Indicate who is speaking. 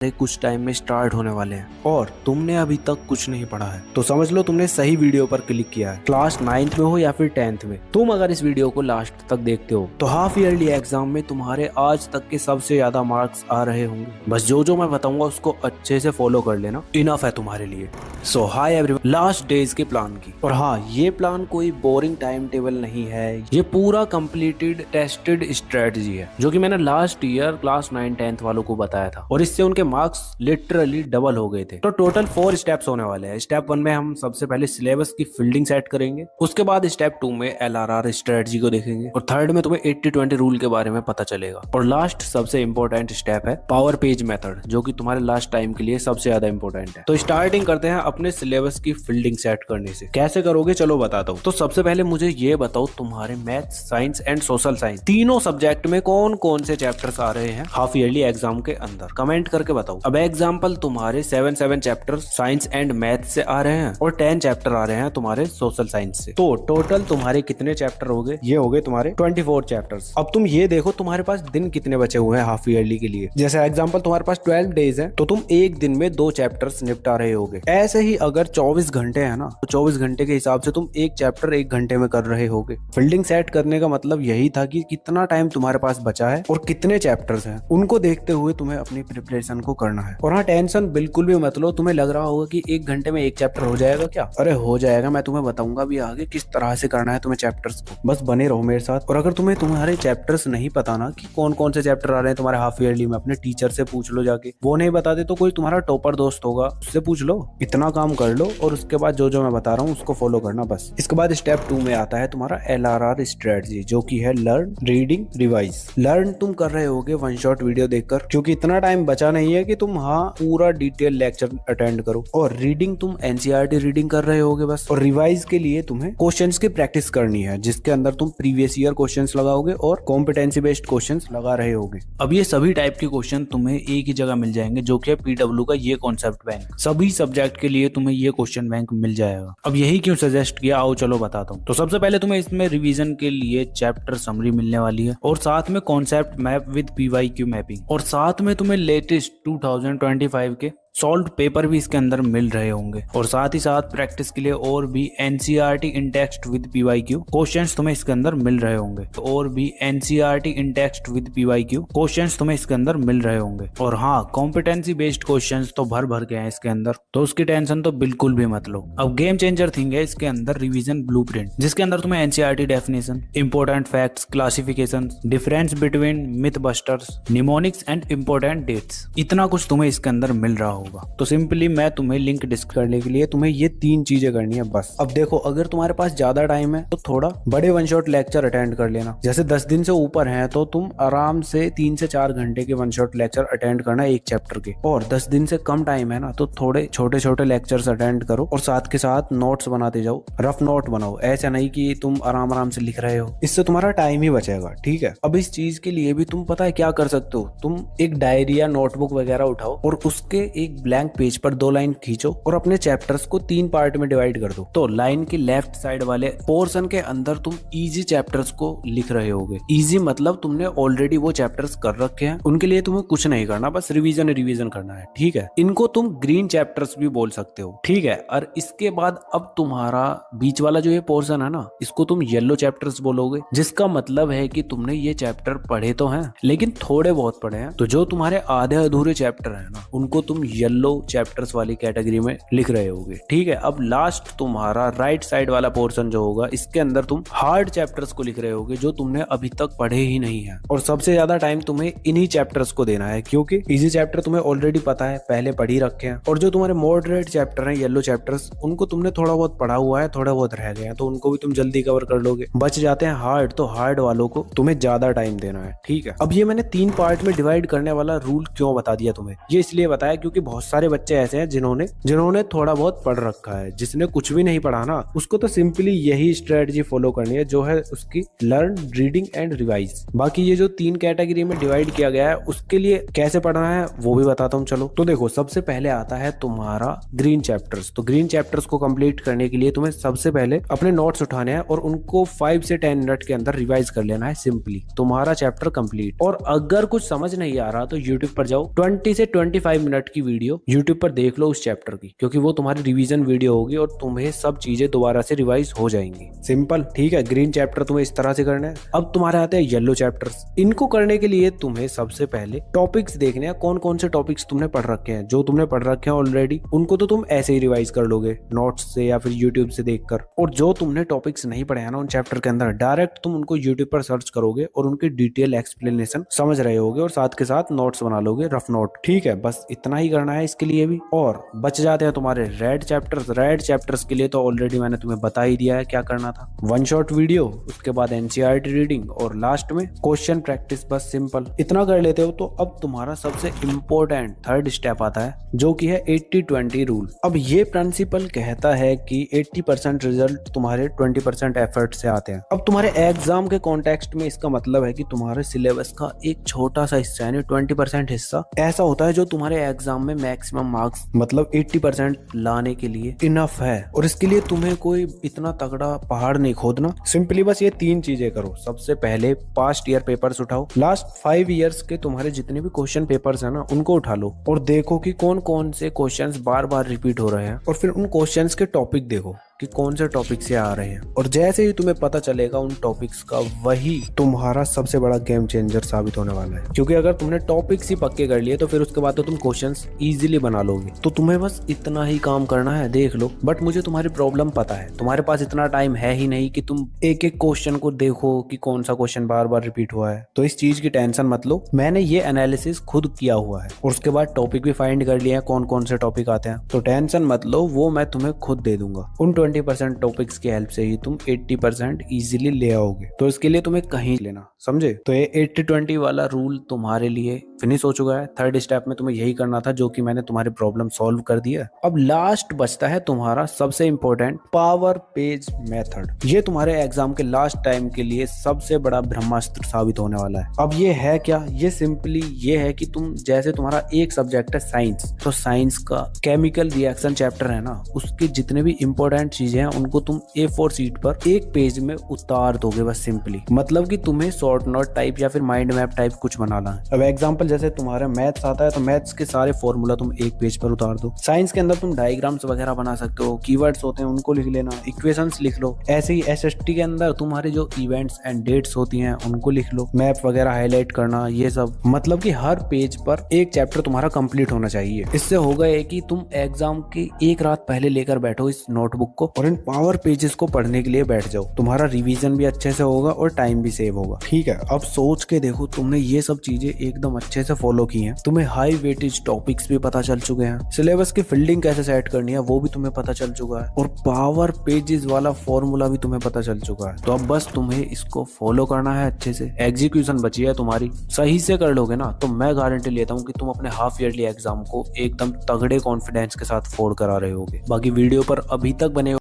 Speaker 1: कुछ टाइम में स्टार्ट होने वाले हैं और तुमने अभी तक कुछ नहीं पढ़ा है तो समझ लो तुमने सही वीडियो पर क्लिक किया है। क्लास 9th में हो या फिर 10th में, तुम अगर इस वीडियो को लास्ट तक देखते हो तो हाफ ईयरली एग्जाम में तुम्हारे आज तक के सबसे ज्यादा मार्क्स आ रहे होंगे। बस जो मैं बताऊंगा उसको अच्छे से फॉलो कर लेना, इनफ है तुम्हारे लिए। सो हाय एवरीवन, लास्ट डेज के प्लान की। और हाँ, ये प्लान कोई बोरिंग टाइम टेबल नहीं है, ये पूरा कंप्लीटेड टेस्टेड स्ट्रेटजी है जो कि मैंने लास्ट ईयर क्लास 9 10th वालों को बताया था और इससे उनके मार्क्स लिटरली डबल हो गए थे। तो टोटल 4 स्टेप्स होने वाले हैं। स्टेप 1 में हम सबसे पहले सिलेबस की फील्डिंग सेट करेंगे, उसके बाद स्टेप 2 में LRR स्ट्रेटजी को देखेंगे और थर्ड में तुम्हें 80-20 रूल के बारे में पता चलेगा। और लास्ट सबसे इंपॉर्टेंट स्टेप है पावर पेज मेथड, जो कि तुम्हारे लास्ट टाइम के लिए सबसे ज्यादा इंपॉर्टेंट है। तो स्टार्टिंग करते हैं अपने सिलेबस की फील्डिंग सेट करने से। कैसे करोगे चलो बताता हूँ। तो सबसे पहले मुझे ये बताओ, तुम्हारे maths, science and social science तीनों सब्जेक्ट में कौन कौन से चैप्टर्स आ रहे हैं हाफ ईयरली एग्जाम के अंदर, कमेंट करके बताओ। अब एग्जाम्पल तुम्हारे 7 चैप्टर साइंस एंड मैथ से आ रहे हैं और 10 चैप्टर आ रहे हैं तुम्हारे सोशल साइंस से। तो टोटल तुम्हारे कितने चैप्टर हो गए? ये हो गए तुम्हारे 24 चैप्टर्स। अब तुम ये देखो तुम्हारे पास दिन कितने बचे हुए हैं हाफ ईयरली के लिए। जैसे एग्जाम्पल तुम्हारे पास 12 डेज है तो तुम एक दिन में 2 चैप्टर्स निपटा रहे होगे। ऐसे ही अगर 24 घंटे है ना, तो 24 घंटे के हिसाब से तुम एक चैप्टर 1 घंटे में कर रहे होगे। फील्डिंग सेट करने का मतलब यही था कि कितना टाइम तुम्हारे पास बचा है और कितने चैप्टर्स हैं, उनको देखते हुए तुम्हें अपनी प्रिपरेशन को करना है। और हाँ, टेंशन बिल्कुल भी मत लो। तुम्हें लग रहा होगा कि 1 घंटे में 1 चैप्टर हो जाएगा क्या? अरे हो जाएगा। मैं तुम्हें बताऊंगा भी आगे किस तरह से करना है तुम्हें चैप्टर्स को। बस बने रहो मेरे साथ। और अगर तुम्हें तुम्हारे चैप्टर्स नहीं पता ना कि कौन कौन से चैप्टर आ रहे हैं तुम्हारे हाफ ईयरली में, अपने टीचर से पूछ लो जाके। वो नहीं बता दे तो कोई तुम्हारा टॉपर दोस्त होगा, उससे पूछ लो। इतना काम कर लो और उसके बाद जो मैं बता रहा हूँ उसको फॉलो करना बस। इसके बाद स्टेप 2 में आता है तुम्हारा LRR स्ट्रेटजी, जो की है लर्न, रीडिंग, रिवाइज। लर्न तुम कर रहे होगे 1 शॉट वीडियो देखकर, क्योंकि इतना टाइम बचा नहीं है कि तुम पूरा डिटेल लेक्चर अटेंड करो। और रीडिंग तुम NCERT रीडिंग कर रहे होगे बस। और रिवाइज के लिए तुम्हें क्वेश्चंस की प्रैक्टिस करनी है, जिसके अंदर तुम प्रीवियस ईयर क्वेश्चंस लगाओगे और कॉम्पिटेंसी बेस्ड क्वेश्चंस लगा रहे होगे। अब ये सभी टाइप के क्वेश्चन तुम्हें एक ही जगह मिल जाएंगे, जो कि है PW का ये कॉन्सेप्ट बैंक। सभी सब्जेक्ट के लिए तुम्हें ये क्वेश्चन बैंक मिल जाएगा। अब यही क्यों सजेस्ट किया, आओ चलो बताता हूँ। तो सबसे पहले तुम्हें इसमें रिवीजन के लिए चैप्टर समरी मिलने वाली है और साथ में concept map with PYQ mapping, और साथ में तुम्हें लेटेस्ट 2025 के सॉल्व पेपर भी इसके अंदर मिल रहे होंगे। और साथ ही साथ प्रैक्टिस के लिए और भी NCERT in text with PYQ questions तुम्हें इसके अंदर मिल रहे होंगे। और भी NCERT in text with PYQ questions तुम्हें इसके अंदर मिल रहे होंगे। और हाँ, कॉम्पिटेंसी बेस्ड क्वेश्चंस तो भर के हैं इसके अंदर, तो उसकी टेंशन तो बिल्कुल भी मत लो। अब गेम चेंजर थिंग है इसके अंदर रिवीजन ब्लूप्रिंट, जिसके अंदर तुम्हें NCERT definition, important facts, classification, difference between myth busters, mnemonics and important dates, इतना कुछ तुम्हें इसके अंदर मिल रहा होगा। तो सिंपली मैं तुम्हें लिंक डिस्कस करने के लिए तुम्हें ये 3 चीजें करनी है बस। अब देखो, अगर तुम्हारे पास ज्यादा टाइम है तो थोड़ा बड़े 1 शॉट लेक्चर अटेंड कर लेना। जैसे 10 दिन से ऊपर है तो तुम आराम से 3 से 4 घंटे के 1 शॉट लेक्चर अटेंड करना एक चैप्टर के। और 10 दिन से कम टाइम है ना तो थोड़े छोटे लेक्चर्स अटेंड करो और साथ के साथ नोट्स बनाते जाओ, रफ नोट बनाओ। ऐसा नहीं कि तुम आराम से लिख रहे हो, इससे तुम्हारा टाइम ही बचेगा। ठीक है। अब इस चीज के लिए भी तुम पता है क्या कर सकते हो, तुम एक डायरी या नोटबुक वगैरह उठाओ और उसके एक ब्लैंक पेज पर 2 लाइन खींचो और अपने चैप्टर्स को 3 पार्ट में डिवाइड कर दो। तो लाइन के लेफ्ट साइड वाले पोर्शन के अंदर तुम इजी चैप्टर्स को लिख रहे होगे। इजी मतलब तुमने ऑलरेडी वो चैप्टर्स कर रखे हैं, उनके लिए तुम्हें कुछ नहीं करना, बस रिवीजन करना है। ठीक है। इनको तुम ग्रीन चैप्टर्स भी बोल सकते हो। ठीक है। और इसके बाद अब तुम्हारा बीच वाला जो ये पोर्शन है ना, इसको तुम येलो चैप्टर्स बोलोगे, जिसका मतलब है कि तुमने ये चैप्टर पढ़े तो हैं लेकिन थोड़े बहुत पढ़े हैं। तो जो तुम्हारे आधे अधूरे चैप्टर है ना, उनको तुम येलो चैप्टर्स वाली कैटेगरी में लिख रहे होगे। ठीक है। अब लास्ट तुम्हारा राइट साइड वाला पोर्शन जो होगा, इसके अंदर तुम हार्ड चैप्टर्स को लिख रहे होगे, जो तुमने अभी तक पढ़े ही नहीं है। और सबसे ज्यादा टाइम तुम्हें इन्हीं चैप्टर्स को देना है, क्योंकि इजी चैप्टर तुम्हें ऑलरेडी पता है, पहले पढ़ ही रखे हैं। और जो तुम्हारे मॉडरेट चैप्टर हैं, येलो चैप्टर्स, उनको तुमने थोड़ा बहुत पढ़ा हुआ है, थोड़ा बहुत रह गया, तो उनको भी तुम जल्दी कवर कर लोगे। बच जाते हैं हार्ड, तो हार्ड वालों को तुम्हें ज्यादा टाइम देना है। ठीक है। अब ये मैंने 3 पार्ट में डिवाइड करने वाला रूल क्यों बता दिया तुम्हें, ये इसलिए बताया क्योंकि बहुत सारे बच्चे ऐसे हैं जिन्होंने जिन्होंने थोड़ा बहुत पढ़ रखा है। जिसने कुछ भी नहीं पढ़ा ना, उसको तो सिंपली यही स्ट्रेटजी फॉलो करनी है, जो है उसकी लर्न, रीडिंग एंड रिवाइज। बाकी ये जो 3 कैटेगरी में डिवाइड किया गया है, उसके लिए कैसे पढ़ना है वो भी बताता हूँ। चलो तो देखो, सबसे पहले आता है तुम्हारा ग्रीन चैप्टर्स। तो ग्रीन चैप्टर्स को कंप्लीट करने के लिए तुम्हें सबसे पहले अपने नोट्स उठाने हैं और उनको 5 से 10 मिनट के अंदर रिवाइज कर लेना है। सिंपली तुम्हारा चैप्टर कंप्लीट। और अगर कुछ समझ नहीं आ रहा तो यूट्यूब पर जाओ, 20 से 25 मिनट की वीडियो यूट्यूब पर देख लो उस चैप्टर की, क्योंकि वो तुम्हारी रिवीजन वीडियो होगी और तुम्हें सब चीजें दोबारा से रिवाइज हो जाएंगी। सिंपल, ठीक है। ग्रीन चैप्टर तुम्हें इस तरह से करना है। अब तुम्हारे आते हैं येलो चैप्टर्स। इनको करने के लिए तुम्हें सबसे पहले टॉपिक्स देखने हैं, कौन कौन से टॉपिक्स तुमने पढ़ रखे हैं। जो तुमने पढ़ रखे हैं ऑलरेडी, उनको तो तुम ऐसे ही रिवाइज कर लोगे नोट्स से या फिर यूट्यूब से देखकर। और जो तुमने टॉपिक्स नहीं पढ़े हैं ना उन चैप्टर के अंदर, डायरेक्ट तुम उनको यूट्यूब पर सर्च करोगे और उनकी डिटेल एक्सप्लेनेशन समझ रहे होगे और साथ के साथ नोट्स बना लोगे, रफ नोट। ठीक है, बस इतना ही करना है इसके लिए भी। और बच जाते हैं तुम्हारे रेड चैप्टर्स। रेड चैप्टर्स के लिए तो ऑलरेडी मैंने तुम्हें बता ही दिया है क्या करना था। 1 शॉट वीडियो, उसके बाद एनसीईआरटी रीडिंग और लास्ट में क्वेश्चन प्रैक्टिस। बस सिंपल इतना कर लेते हो तो अब तुम्हारा सबसे इम्पोर्टेंट 3rd स्टेप आता है, जो कि है 80-20 रूल। अब ये प्रिंसिपल कहता है कि 80% रिजल्ट तुम्हारे 20% एफर्ट से आते हैं। अब तुम्हारे एग्जाम के कॉन्टेक्स्ट में इसका मतलब है कि तुम्हारे सिलेबस का एक छोटा सा हिस्सा यानी 20% हिस्सा ऐसा होता है जो तुम्हारे एग्जाम में मैक्सिमम मार्क्स मतलब 80% लाने के लिए इनफ है। और इसके लिए तुम्हें कोई इतना तगड़ा पहाड़ नहीं खोदना। सिंपली बस ये 3 चीजें करो। सबसे पहले पास्ट ईयर पेपर्स उठाओ, लास्ट 5 ईयर्स के तुम्हारे जितने भी क्वेश्चन पेपर्स है ना उनको उठा लो और देखो कि कौन कौन से क्वेश्चंस बार बार रिपीट हो रहे हैं। और फिर उन क्वेश्चंस के टॉपिक देखो कि कौन से टॉपिक से आ रहे हैं। और जैसे ही तुम्हें पता चलेगा उन टॉपिक्स का, वही तुम्हारा सबसे बड़ा गेम चेंजर साबित होने वाला है। क्योंकि अगर तुमने टॉपिक्स ही पक्के कर लिए तो फिर उसके बाद तो तुम क्वेश्चंस इजीली बना लोगे। तो तुम्हें बस इतना ही काम करना है, देख लो। बट मुझे तुम्हारी प्रॉब्लम पता है, तुम्हारे पास इतना टाइम है ही नहीं कि तुम एक एक क्वेश्चन को देखो कि कौन सा क्वेश्चन बार बार रिपीट हुआ है। तो इस चीज की टेंशन मत लो, मैंने ये एनालिसिस खुद किया हुआ है और उसके बाद टॉपिक भी फाइंड कर लिया है कौन कौन से टॉपिक आते हैं। तो टेंशन मत लो, वो मैं तुम्हें खुद दे दूंगा। उन 20% टॉपिक्स की हेल्प से ही तुम 80% इजीली ले आओगे। तो इसके लिए तुम्हें कहीं लेना, समझे? तो ये 80-20 वाला रूल तुम्हारे लिए फिनिश हो चुका है। 3rd स्टेप में तुम्हें यही करना था, जो कि मैंने तुम्हारी प्रॉब्लम सॉल्व कर दिया। अब लास्ट बचता है तुम्हारा सबसे इंपॉर्टेंट पावर पेज मेथड। ये तुम्हारे एग्जाम के लास्ट टाइम के लिए सबसे बड़ा ब्रह्मास्त्र साबित होने वाला है। अब ये है क्या? ये सिंपली ये है कि तुम जैसे तुम्हारा एक सब्जेक्ट है साइंस, तो साइंस का केमिकल रिएक्शन चैप्टर है ना, उसके जितने भी इंपॉर्टेंट चीजें हैं उनको तुम A4 शीट पर एक पेज में उतार दोगे। बस सिंपली मतलब कि तुम्हें शॉर्ट नोट टाइप या फिर माइंड मैप टाइप कुछ बनाना है। अब एग्जांपल जैसे तुम्हारा मैथ्स आता है तो मैथ्स के सारे फॉर्मूला तुम एक पेज पर उतार दो। साइंस के अंदर तुम डायग्राम्स वगैरह बना सकते हो, कीवर्ड्स होते हैं उनको लिख लेना, इक्वेशंस लिख लो। ऐसे ही SST के अंदर तुम्हारे जो इवेंट्स एंड डेट्स होती हैं उनको लिख लो, मैप वगैरह हाईलाइट करना, ये सब। मतलब कि हर पेज पर एक चैप्टर तुम्हारा कंप्लीट होना चाहिए। इससे होगा ये कि तुम एग्जाम की एक रात पहले लेकर बैठो इस नोटबुक को और इन पावर पेजेस को पढ़ने के लिए बैठ जाओ। तुम्हारा रिवीजन भी अच्छे से होगा और टाइम भी सेव होगा। ठीक है, अब सोच के देखो, तुमने ये सब चीजें एकदम अच्छे से फॉलो की हैं। तुम्हें हाई वेटेज टॉपिक्स भी पता चल चुके हैं, सिलेबस की फील्डिंग कैसे सेट करनी है वो भी तुम्हें पता चल चुका है, और पावर पेजेस वाला फॉर्मूला भी तुम्हें पता चल चुका है। तो अब बस तुम्हें इसको फॉलो करना है अच्छे से। एग्जीक्यूशन बची है तुम्हारी, सही से कर लोगे ना तो मैं गारंटी लेता हूँ कि तुम अपने हाफ ईयरली एग्जाम को एकदम तगड़े कॉन्फिडेंस के साथ फोड़ करा रहे होगे। बाकी वीडियो पर अभी तक बने